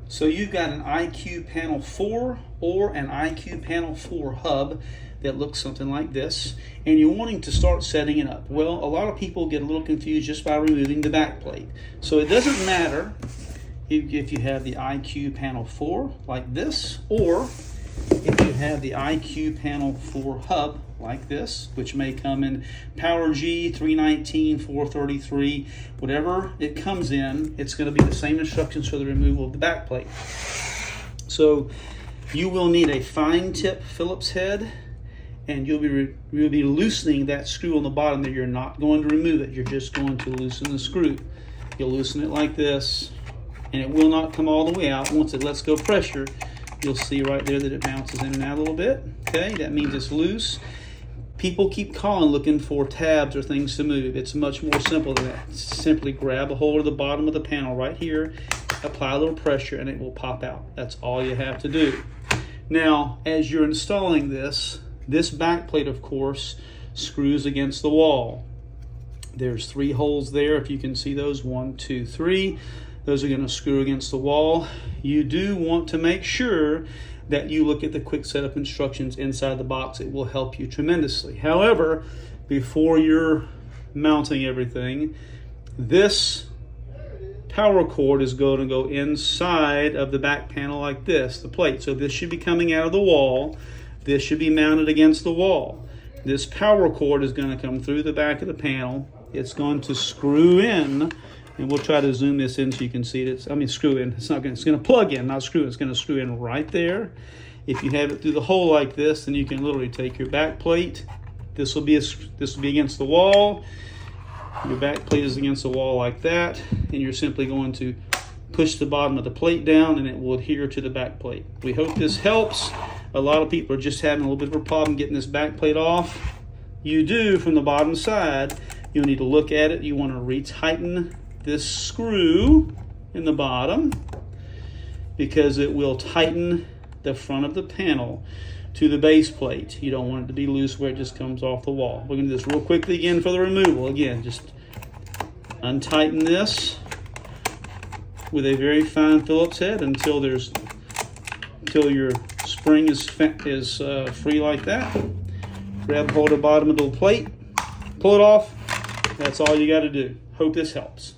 So you've got an IQ Panel 4 or an IQ Panel 4 hub that looks something like this, and you're wanting to start setting it up. Well, a lot of people get a little confused just by removing the backplate. So it doesn't matter if you have the IQ Panel 4 like this, or if you have the IQ Panel 4 hub like this, which may come in Power G, 319, 433, whatever it comes in, it's going to be the same instructions for the removal of the backplate. So you will need a fine tip Phillips head, and you'll be loosening that screw on the bottom there. You're not going to remove it, you're just going to loosen the screw. You'll loosen it like this, and it will not come all the way out. Once it lets go pressure, you'll see right there that it bounces in and out a little bit. Okay, that means it's loose. People keep calling looking for tabs or things to move. It's much more simple than that. Simply grab a hold of the bottom of the panel right here, apply a little pressure, and it will pop out. That's all you have to do. Now, as you're installing this backplate, of course, screws against the wall. There's 3 holes there, if you can see those, 1, 2, 3. Those are going to screw against the wall. You do want to make sure that you look at the quick setup instructions inside the box. It will help you tremendously. However, before you're mounting everything, this power cord is going to go inside of the back panel like this, the plate. So this should be coming out of the wall. This should be mounted against the wall. This power cord is going to come through the back of the panel. It's going to screw in, and we'll try to zoom this in so you can see it. Screw in. It's going to plug in, not screw in. It's going to screw in right there. If you have it through the hole like this, then you can literally take your back plate. This will be against the wall. Your back plate is against the wall like that, and you're simply going to push the bottom of the plate down, and it will adhere to the back plate. We hope this helps. A lot of people are just having a little bit of a problem getting this back plate off. You do from the bottom side. You'll need to look at it. You want to retighten this screw in the bottom, because it will tighten the front of the panel to the base plate. You don't want it to be loose where it just comes off the wall. We're going to do this real quickly again for the removal. Again, just untighten this with a very fine Phillips head until your spring is free like that. Grab hold of the bottom of the plate, pull it off. That's all you got to do. Hope this helps.